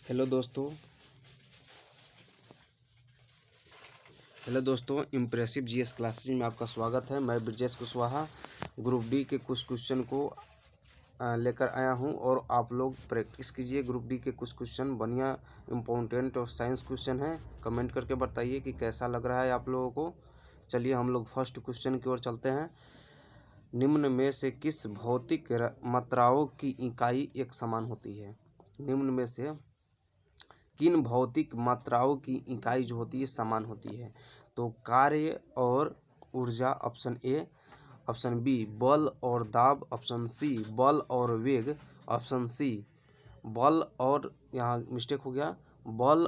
Hello दोस्तों। Impressive GS classes में आपका स्वागत है। मैं ब्रजेश कुशवाहा ग्रुप डी के कुछ क्वेश्चन को लेकर आया हूं और आप लोग प्रैक्टिस कीजिए। ग्रुप डी के कुछ क्वेश्चन बढ़िया इम्पोर्टेंट और साइंस क्वेश्चन हैं। कमेंट करके बताइए कि कैसा लग रहा है आप लोगों को। चलिए हम लोग फर्स्ट क्वेश्चन की ओर चलते हैं। निम्न में से किस भौतिक मात्राओं की इकाई एक समान होती है? निम्न में से किन भौतिक मात्राओं की इकाई जो होती है समान होती है? तो कार्य और ऊर्जा ऑप्शन ए, ऑप्शन बी बल और दाब, ऑप्शन सी बल और वेग, ऑप्शन सी बल और, यहाँ मिस्टेक हो गया, बल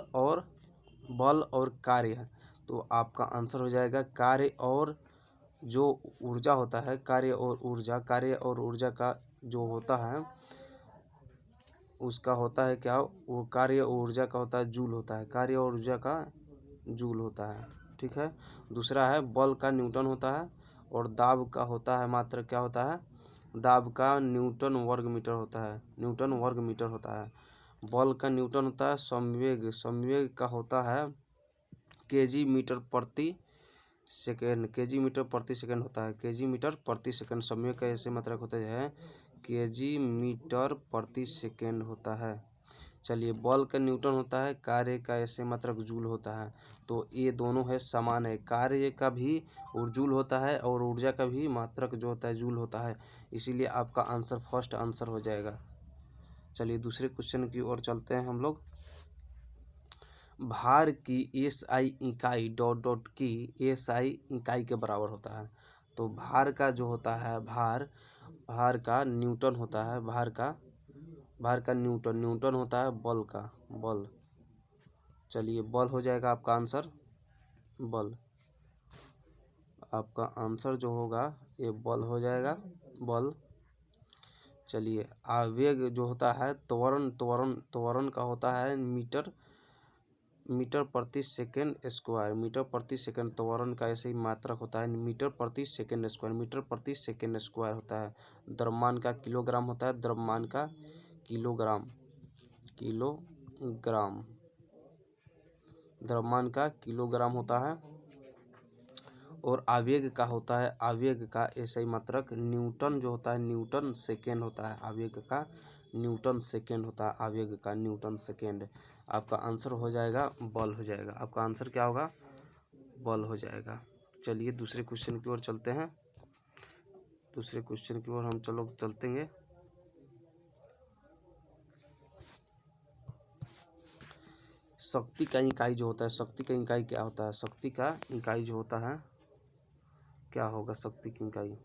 और कार्य। तो आपका आंसर हो जाएगा कार्य और जो ऊर्जा होता है, कार्य और ऊर्जा का जो होता है उसका होता है क्या? वो कार्य और ऊर्जा का होता है जूल होता है। कार्य और ऊर्जा का जूल होता है। ठीक है। दूसरा है बल का न्यूटन होता है और दाब का होता है मात्र क्या होता है? दाब का न्यूटन वर्ग मीटर होता है। न्यूटन वर्ग मीटर होता है। बल का न्यूटन होता है। संवेग का होता है केजी मीटर प्रति सेकेंड। केजी मीटर प्रति सेकेंड होता है। केजी मीटर प्रति सेकेंड संवेग का ऐसे मात्रक होता है केजी मीटर प्रति सेकेंड होता है। चलिए, बल का न्यूटन होता है, कार्य का ऐसे मात्रक जूल होता है। तो ये दोनों है समान है। कार्य का भी जूल होता है और ऊर्जा का भी मात्रक जो होता है जूल होता है। इसीलिए आपका आंसर फर्स्ट आंसर हो जाएगा। चलिए दूसरे क्वेश्चन की ओर चलते हैं हम लोग। भार की एसआई इकाई डॉट की एसआई इकाई के बराबर होता है। तो भार का जो होता है भार का न्यूटन होता है। भार का न्यूटन होता है बल। चलिए बल हो जाएगा आपका आंसर। बल आपका आंसर जो होगा ये बल हो जाएगा। बल। चलिए आवेग जो होता है त्वरण का होता है मीटर प्रति सेकेंड स्क्वायर। मीटर प्रति सेकेंड त्वरण का ऐसे ही मात्रक होता है मीटर प्रति सेकेंड स्क्वायर। मीटर प्रति सेकेंड स्क्वायर होता है। द्रव्यमान का किलोग्राम होता है। द्रव्यमान का किलोग्राम द्रव्यमान का किलोग्राम होता है। और आवेग का होता है, आवेग का ऐसे ही मात्रक न्यूटन जो होता है न्यूटन सेकेंड होता है। आवेग का न्यूटन सेकेंड होता है। आवेग का न्यूटन सेकेंड। आपका आंसर हो जाएगा बल हो जाएगा। आपका आंसर क्या होगा? बल हो जाएगा। चलिए दूसरे क्वेश्चन की ओर चलते हैं। दूसरे क्वेश्चन की ओर हम चलतेंगे। शक्ति का इकाई जो होता है, शक्ति का इकाई क्या होता है? शक्ति का इकाई जो होता है क्या होगा? शक्ति की इकाई,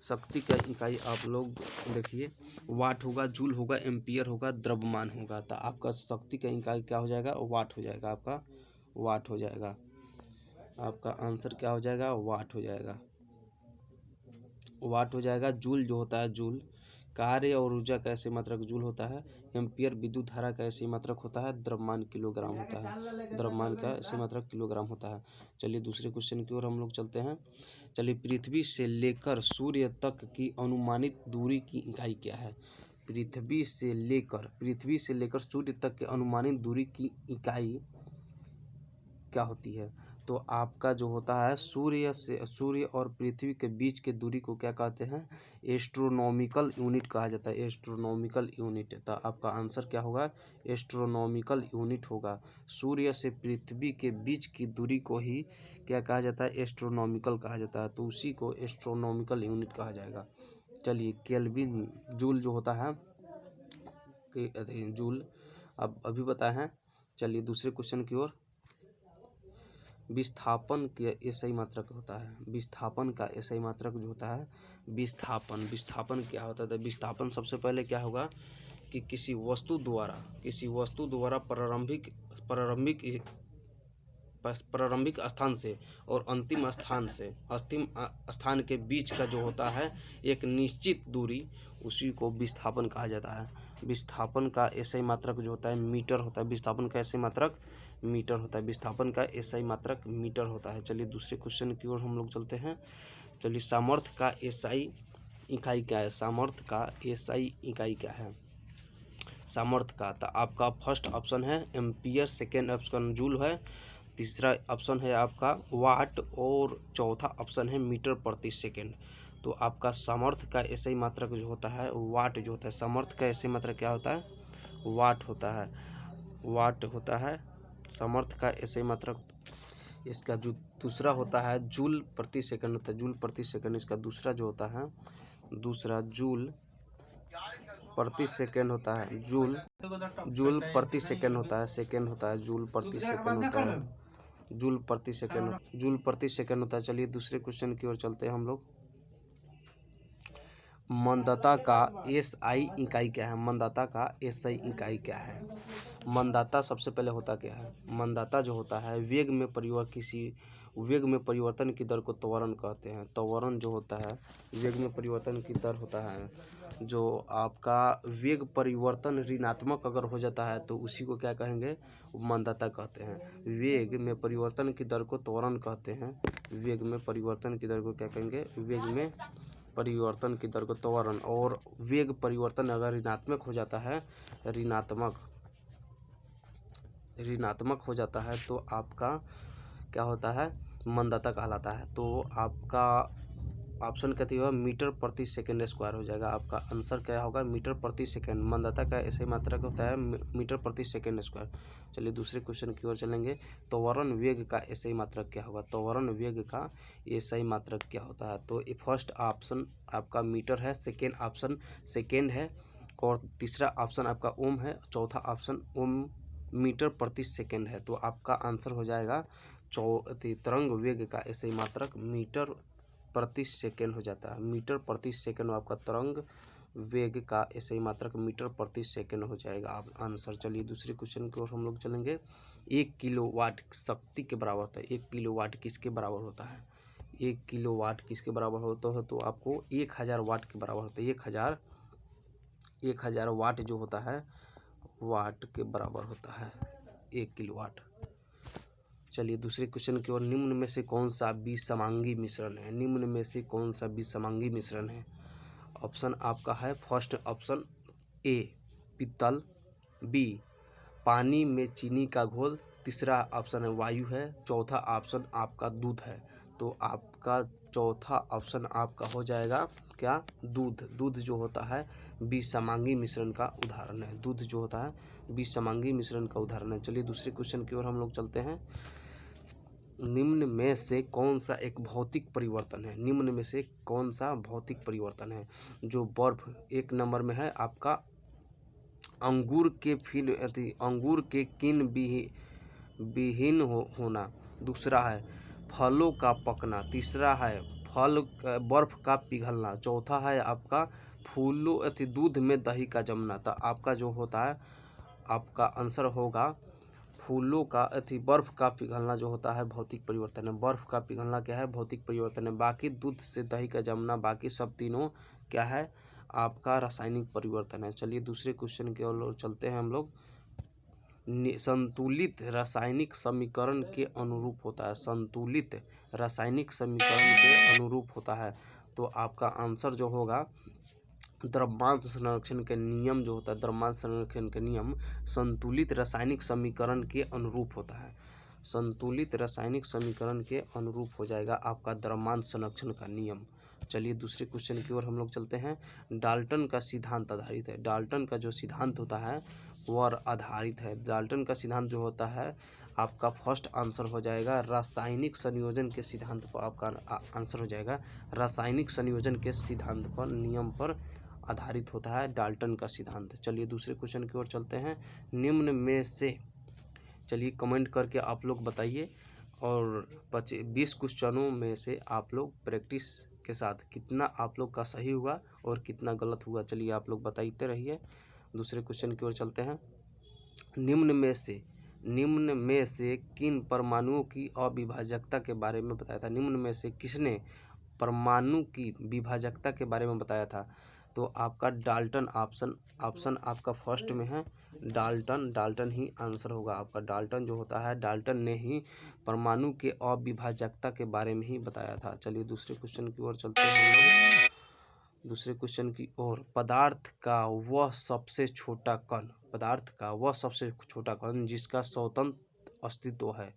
शक्ति का इकाई आप लोग देखिए, वाट होगा, जूल होगा, एम्पियर होगा, द्रव्यमान होगा। तो आपका शक्ति का इकाई क्या हो जाएगा? वाट हो जाएगा। आपका वाट हो जाएगा। आपका आंसर क्या हो जाएगा? वाट हो जाएगा। वाट हो जाएगा। जूल जो होता है जूल कार्य और ऊर्जा का ऐसे मात्रक जूल होता है। एम्पियर विद्युत धारा का ऐसे मात्रक होता है। द्रव्यमान किलोग्राम होता है। द्रव्यमान का ऐसे मात्रक किलोग्राम होता है। चलिए दूसरे क्वेश्चन की ओर हम लोग चलते हैं। चलिए, पृथ्वी से लेकर सूर्य तक की अनुमानित दूरी की इकाई क्या है? पृथ्वी से लेकर सूर्य तक के अनुमानित दूरी की इकाई क्या होती है? तो आपका जो होता है सूर्य और पृथ्वी के बीच के दूरी को क्या कहते हैं? एस्ट्रोनॉमिकल यूनिट कहा जाता है। Astronomical unit. तो आपका आंसर क्या होगा? एस्ट्रोनॉमिकल यूनिट होगा। सूर्य से पृथ्वी के बीच की दूरी को ही क्या कहा जाता है? एस्ट्रोनॉमिकल कहा जाता है। तो उसी को एस्ट्रोनॉमिकल यूनिट कहा जाएगा। चलिए, केल्विन जूल जो होता है जूल अब अभी बताए हैं। चलिए दूसरे क्वेश्चन की ओर। विस्थापन के एसआई मात्रक होता है। विस्थापन का एसआई मात्रक जो होता है विस्थापन क्या होता है? तो विस्थापन सबसे पहले क्या होगा कि किसी वस्तु द्वारा प्रारंभिक स्थान से और अंतिम स्थान के बीच का जो होता है एक निश्चित दूरी, उसी को विस्थापन कहा जाता है। विस्थापन का एसआई मात्रक जो होता है मीटर होता है। विस्थापन का एसआई मात्रक मीटर होता है। विस्थापन का एसआई मात्रक मीटर होता है। चलिए दूसरे क्वेश्चन की ओर हम लोग चलते हैं। चलिए, सामर्थ्य का एसआई इकाई क्या है? सामर्थ्य का एसआई इकाई क्या है? सामर्थ्य का। तो आपका फर्स्ट ऑप्शन है एम्पियर, सेकेंड ऑप्शन जूल है, तीसरा ऑप्शन है आपका वाट और चौथा ऑप्शन है मीटर प्रति सेकेंड। तो आपका सामर्थ्य का ऐसे ही मात्रक जो होता है वाट जो होता है, सामर्थ्य का ऐसे मात्रक क्या होता है वाट होता है, वाट होता है सामर्थ्य का ऐसे ही मात्रक। इसका जो दूसरा होता है जूल प्रति सेकंड होता है, जूल प्रति सेकंड इसका दूसरा जो होता है, दूसरा जूल प्रति सेकंड होता है, जूल प्रति सेकंड होता है, सेकंड होता है जूल प्रति सेकंड होता है, जूल प्रति सेकंड, जूल प्रति सेकंड होता है। चलिए दूसरे क्वेश्चन की ओर चलते हैं हम लोग। मंदता का एसआई इकाई क्या है, मंदता का एसआई इकाई क्या है। मंदाता सबसे पहले होता क्या है, मंदाता जो होता है वेग में परिवर्तन की दर को त्वरण कहते हैं। त्वरण जो होता है वेग में परिवर्तन की दर होता है, जो आपका वेग परिवर्तन ऋणात्मक अगर हो जाता है तो उसी को क्या कहेंगे मंदाता कहते हैं। वेग में परिवर्तन की दर को त्वरण कहते हैं, वेग में परिवर्तन की दर को क्या कहेंगे, वेग में परिवर्तन की दर को त्वरण। और वेग परिवर्तन अगर ऋणात्मक हो जाता है, ऋणात्मक हो जाता है तो आपका क्या होता है मंदाता कहलाता है। तो आपका ऑप्शन कहती होगा मीटर प्रति सेकंड स्क्वायर हो जाएगा, आपका आंसर क्या होगा मीटर प्रति सेकंड। मंदाता का ऐसे मात्रक होता है मीटर प्रति सेकंड स्क्वायर। चलिए दूसरे क्वेश्चन की ओर चलेंगे। त्वरण वेग का ऐसे ही मात्रक क्या होगा, त्वरण वेग का ऐसा ही मात्रक क्या होता है। तो फर्स्ट ऑप्शन आपका मीटर है, सेकेंड ऑप्शन सेकेंड है, और तीसरा ऑप्शन आपका ओम है, चौथा ऑप्शन ओम मीटर प्रति सेकंड है। तो आपका आंसर हो जाएगा तरंग वेग का ऐसे ही मात्रक मीटर प्रति सेकंड हो जाता है, मीटर प्रति सेकंड आपका तरंग वेग का ऐसे ही मात्रक मीटर प्रति सेकंड हो जाएगा आप आंसर। चलिए दूसरे क्वेश्चन की ओर हम लोग चलेंगे। 1 किलोवाट शक्ति के बराबर होता है, 1 किलोवाट किसके बराबर होता है, 1 किलोवाट किसके बराबर होता है, तो आपको 1000 वाट के बराबर होता है। 1000 वाट जो होता है वाट के बराबर होता है 1 किलोवाट। चलिए दूसरे क्वेश्चन की ओर। निम्न में से कौन सा विसमांगी मिश्रण है, निम्न में से कौन सा विसमांगी मिश्रण है। ऑप्शन आपका है फर्स्ट ऑप्शन ए पीतल, बी पानी में चीनी का घोल, तीसरा ऑप्शन है वायु है, चौथा ऑप्शन आपका दूध है। तो आपका चौथा ऑप्शन आपका हो जाएगा क्या दूध। दूध जो होता है विसमांगी मिश्रण का उदाहरण है, दूध जो होता है विसमांगी मिश्रण का उदाहरण है। चलिए दूसरे क्वेश्चन की ओर हम लोग चलते हैं। निम्न में से कौन सा एक भौतिक परिवर्तन है, निम्न में से कौन सा भौतिक परिवर्तन है। जो बर्फ एक नंबर में है आपका अंगूर के किन विहीन होना, दूसरा है फलों का पकना, तीसरा है बर्फ का पिघलना, चौथा है आपका दूध में दही का जमना। तो आपका जो होता है आपका आंसर होगा फूलों का बर्फ का पिघलना जो होता है भौतिक परिवर्तन है। बर्फ का पिघलना क्या है भौतिक परिवर्तन है। बाकी दूध से दही का जमना, बाकी सब तीनों क्या है आपका रासायनिक परिवर्तन है। चलिए दूसरे क्वेश्चन की ओर चलते हैं हम लोग। संतुलित रासायनिक समीकरण के अनुरूप होता है, संतुलित रासायनिक समीकरण के अनुरूप होता है। तो आपका आंसर जो होगा द्रव्यमान संरक्षण के नियम जो होता है, द्रव्यमान संरक्षण के नियम संतुलित रासायनिक समीकरण के अनुरूप होता है, संतुलित रासायनिक समीकरण के अनुरूप हो जाएगा आपका द्रव्यमान संरक्षण का नियम। चलिए दूसरे क्वेश्चन की ओर हम लोग चलते हैं। डाल्टन का सिद्धांत आधारित है, डाल्टन का जो सिद्धांत होता है वह आधारित है। डाल्टन का सिद्धांत जो होता है आपका फर्स्ट आंसर हो जाएगा रासायनिक संयोजन के सिद्धांत पर, आपका आंसर हो जाएगा रासायनिक संयोजन के सिद्धांत पर, नियम पर आधारित होता है डाल्टन का सिद्धांत। चलिए दूसरे क्वेश्चन की ओर चलते हैं। निम्न में से, चलिए कमेंट करके आप लोग बताइए, और 20 क्वेश्चनों में से आप लोग प्रैक्टिस के साथ कितना आप लोग का सही हुआ और कितना गलत हुआ, चलिए आप लोग बताते रहिए। दूसरे क्वेश्चन की ओर चलते हैं। निम्न में से किन परमाणुओं की अविभाज्यता के बारे में बताया था, निम्न में से किसने परमाणु की विभाज्यता के बारे में बताया था। तो आपका डाल्टन ऑप्शन आपका फर्स्ट में है, डाल्टन ही आंसर होगा आपका। डाल्टन जो होता है डाल्टन ने ही परमाणु के अविभाज्यता के बारे में ही बताया था। चलिए दूसरे क्वेश्चन की ओर चलते हैं हम लोग। दूसरे क्वेश्चन की ओर। पदार्थ का वह सबसे छोटा कण जिसका स्वतंत्र अस्तित्व है।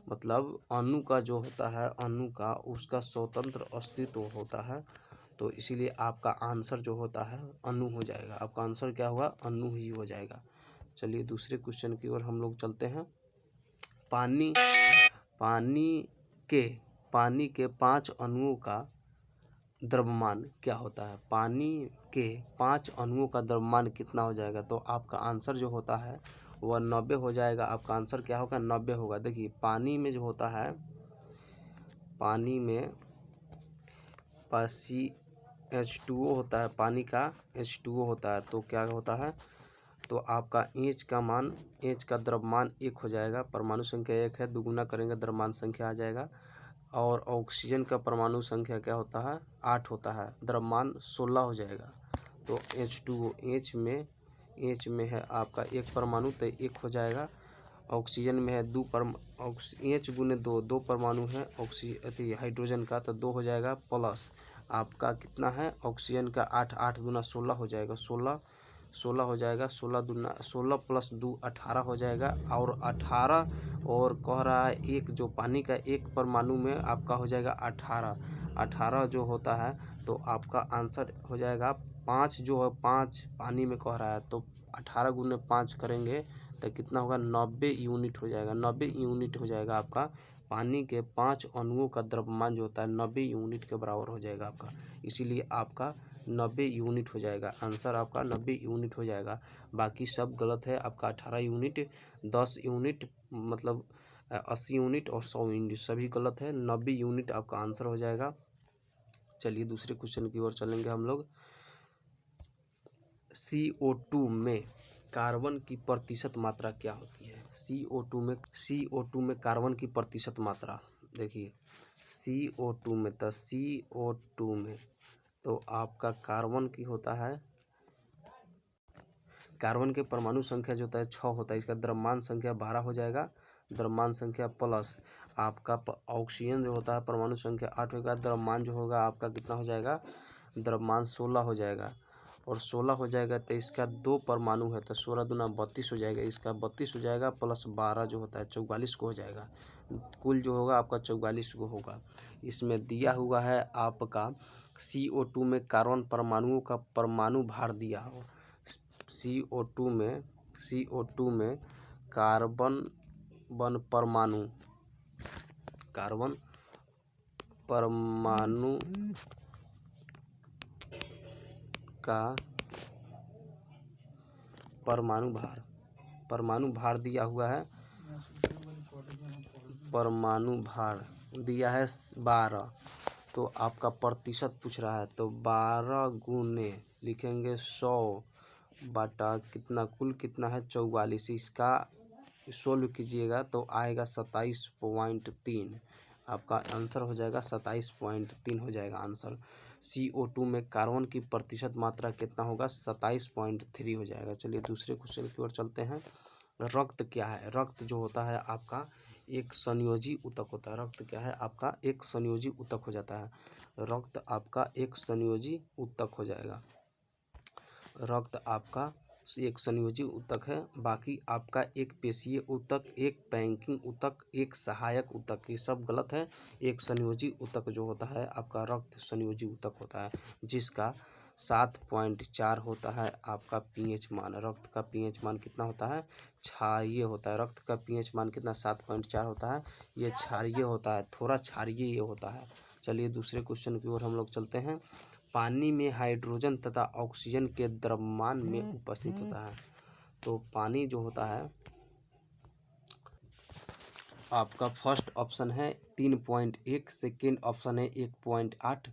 मतलब अणु का जो होता है, अणु का उसका स्वतंत्र अस्तित्व होता है, तो इसीलिए आपका आंसर जो होता है अणु हो जाएगा। आपका आंसर क्या हुआ? अणु ही हो जाएगा। चलिए दूसरे क्वेश्चन की ओर हम लोग चलते हैं। पानी के 5 अणुओं का द्रव्यमान क्या होता है? पानी के 5 अणुओं का द्रव्यमान कितना हो जाएगा? तो आपका आंसर जो होता है वह 90 हो जाएगा। आपका आंसर क्या होगा? 90 होगा। देखिए पानी में जो होता है, पानी में H2O होता है, पानी का H2O होता है, तो क्या होता है? तो आपका H का द्रव्यमान 1 हो जाएगा। परमाणु संख्या 1 है, दुगुना करेंगे द्रव्यमान संख्या आ जाएगा। और ऑक्सीजन का परमाणु संख्या क्या होता है? 8 होता है, द्रव्यमान 16 हो जाएगा। तो H2O, H में है आपका 1 परमाणु, तो 1 हो जाएगा। ऑक्सीजन में है H गुने 2 परमाणु है हाइड्रोजन का, तो 2 हो जाएगा। प्लस आपका कितना है? ऑक्सीजन का 8 दूना 16 हो जाएगा, 16 हो जाएगा। 16 प्लस 2 18 हो जाएगा। और 18 और कह रहा है एक जो पानी का 1 परमाणु में आपका हो जाएगा 18 जो होता है, तो आपका आंसर हो जाएगा 5 जो है 5 पानी में कह रहा है, तो 18 गुने 5 करेंगे तो कितना होगा? 90 यूनिट हो जाएगा। 90 यूनिट हो जाएगा आपका। पानी के 5 अणुओं का द्रव्यमान जो होता है 90 यूनिट के बराबर हो जाएगा आपका। इसीलिए आपका 90 यूनिट हो जाएगा। आंसर आपका 90 यूनिट हो जाएगा। बाकी सब गलत है। आपका 18 यूनिट, 10 यूनिट, मतलब 80 यूनिट और 100 यूनिट सभी गलत है। 90 यूनिट आपका आंसर हो जाएगा। चलिए दूसरे क्वेश्चन की ओर चलेंगे हम लोग। CO2 में कार्बन की प्रतिशत मात्रा क्या होती है? CO2 में कार्बन की प्रतिशत मात्रा देखिए। CO2 में तो आपका कार्बन की होता है, कार्बन के परमाणु संख्या जो होता है 6 होता है। इसका द्रव्यमान संख्या 12 हो जाएगा। द्रव्यमान संख्या प्लस आपका ऑक्सीजन जो होता है परमाणु संख्या 8 होगा। द्रव्यमान जो होगा आपका कितना हो जाएगा? द्रव्यमान 16 हो जाएगा। और 16 हो जाएगा तो इसका 2 परमाणु है, तो 16 दूना 32 हो जाएगा। इसका 32 हो जाएगा प्लस 12 जो होता है 44 को हो जाएगा। कुल जो होगा आपका 44 को होगा। इसमें दिया हुआ है आपका CO2 में कार्बन परमाणुओं का परमाणु भार दिया हो। CO2 में कार्बन परमाणु का परमाणु भार दिया हुआ है। परमाणु भार दिया है 12, तो आपका प्रतिशत पूछ रहा है, तो 12 गुने लिखेंगे 100 बटा कितना, कुल कितना है 44। इसका सोल्व कीजिएगा तो आएगा 27.3। आपका आंसर हो जाएगा 27.3 हो जाएगा आंसर। CO2 में कार्बन की प्रतिशत मात्रा कितना होगा? 27.3 हो जाएगा। चलिए दूसरे क्वेश्चन की ओर चलते हैं। रक्त क्या है? रक्त जो होता है आपका एक संयोजी ऊतक होता है। रक्त क्या है? आपका एक संयोजी ऊतक हो जाता है। रक्त आपका एक संयोजी ऊतक हो जाएगा। रक्त आपका एक संयोजी ऊतक है। बाकी आपका एक पेशीय ऊतक, एक पैकिंग ऊतक, एक सहायक ऊतक, ये सब गलत है। एक संयोजी ऊतक जो होता है आपका रक्त संयोजी ऊतक होता है, जिसका 7.4 होता है आपका pH मान। रक्त का pH मान कितना होता है? क्षारीय होता है। रक्त का pH मान कितना? 7.4 होता है। ये क्षारीय होता है, थोड़ा क्षारीय ये होता है। चलिए दूसरे क्वेश्चन की ओर हम लोग चलते हैं। पानी में हाइड्रोजन तथा ऑक्सीजन के द्रव्यमान में उपस्थित होता है। तो पानी जो होता है आपका फर्स्ट ऑप्शन है 3.1, सेकेंड ऑप्शन है 1.8,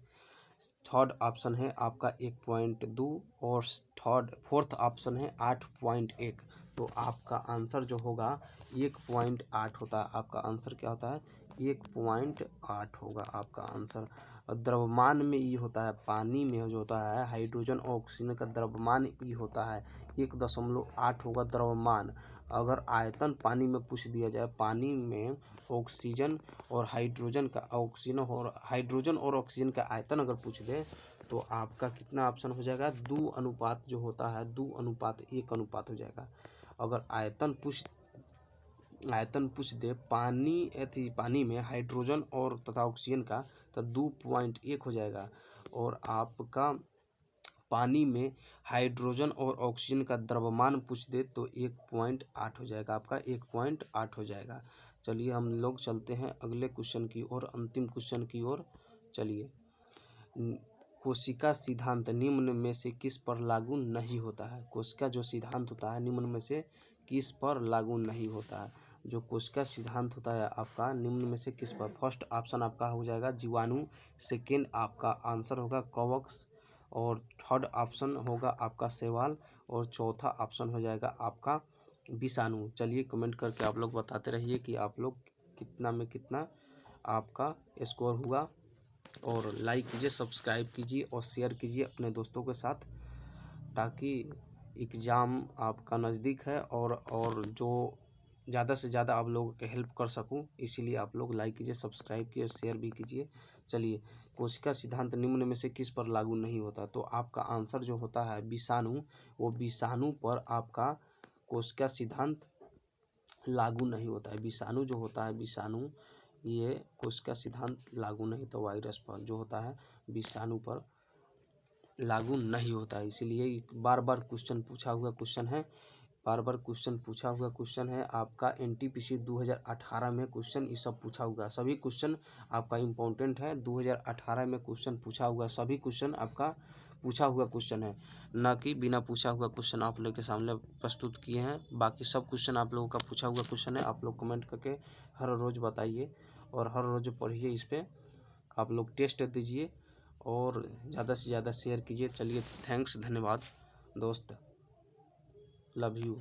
थर्ड ऑप्शन है आपका 1.2 और फोर्थ ऑप्शन है 8.1। तो आपका आंसर जो होगा 1.8 होता है। आपका आंसर क्या होता है? 1.8 होगा आपका आंसर। द्रव्यमान में ये होता है, पानी में जो होता है हाइड्रोजन और ऑक्सीजन का द्रव्यमान ये होता है 1.8 होगा द्रव्यमान। अगर आयतन पानी में पूछ दिया जाए, पानी में ऑक्सीजन और हाइड्रोजन और ऑक्सीजन का आयतन अगर पूछ दे तो आपका कितना ऑप्शन हो जाएगा, 2 अनुपात जो होता है 2 अनुपात 1 अनुपात हो जाएगा। अगर आयतन पूछ दे पानी में हाइड्रोजन और तथा ऑक्सीजन का, तो 2.1 हो जाएगा। और आपका पानी में हाइड्रोजन और ऑक्सीजन का द्रव्यमान पूछ दे तो 1.8 हो जाएगा, आपका 1.8 हो जाएगा। चलिए हम लोग चलते हैं अगले क्वेश्चन की ओर, अंतिम क्वेश्चन की ओर। चलिए, कोशिका सिद्धांत निम्न में से किस पर लागू नहीं होता है। कोशिका जो सिद्धांत होता है निम्न में से किस पर लागू नहीं होता है। जो कोशिका सिद्धांत होता है आपका निम्न में से किस पर, फर्स्ट ऑप्शन आपका हो जाएगा जीवाणु, सेकेंड आपका आंसर होगा कवक, और थर्ड ऑप्शन होगा आपका शैवाल, और चौथा ऑप्शन हो जाएगा आपका विषाणु। चलिए कमेंट करके आप लोग बताते रहिए कि आप लोग कितना में कितना आपका स्कोर हुआ। और लाइक कीजिए, सब्सक्राइब कीजिए और शेयर कीजिए अपने दोस्तों के साथ, ताकि एग्ज़ाम आपका नज़दीक है और जो ज़्यादा से ज़्यादा आप लोगों के हेल्प कर सकूं, इसीलिए आप लोग लाइक कीजिए, सब्सक्राइब कीजिए, शेयर भी कीजिए। चलिए, कोशिका सिद्धांत निम्न में से किस पर लागू नहीं होता, तो आपका आंसर जो होता है विषाणु, वो विषाणु पर आपका कोशिका सिद्धांत लागू नहीं होता है। विषाणु जो होता है, विषाणु ये कोशिका सिद्धांत लागू नहीं, तो वायरस पर जो होता है विषाणु पर लागू नहीं होता है। इसीलिए बार बार क्वेश्चन पूछा हुआ क्वेश्चन है, आपका एनटीपीसी 2018 में क्वेश्चन ये सब पूछा हुआ, सभी क्वेश्चन आपका इम्पोर्टेंट है। 2018 में क्वेश्चन पूछा हुआ, सभी क्वेश्चन आपका पूछा हुआ क्वेश्चन है, ना कि बिना पूछा हुआ क्वेश्चन आप लोग के सामने प्रस्तुत किए हैं। बाकी सब क्वेश्चन आप लोगों का पूछा हुआ क्वेश्चन है। आप लोग कमेंट करके हर रोज़ बताइए और हर रोज़ पढ़िए, इस पर आप लोग टेस्ट दीजिए और ज़्यादा से ज़्यादा शेयर कीजिए। चलिए, थैंक्स, धन्यवाद दोस्त, लव यू।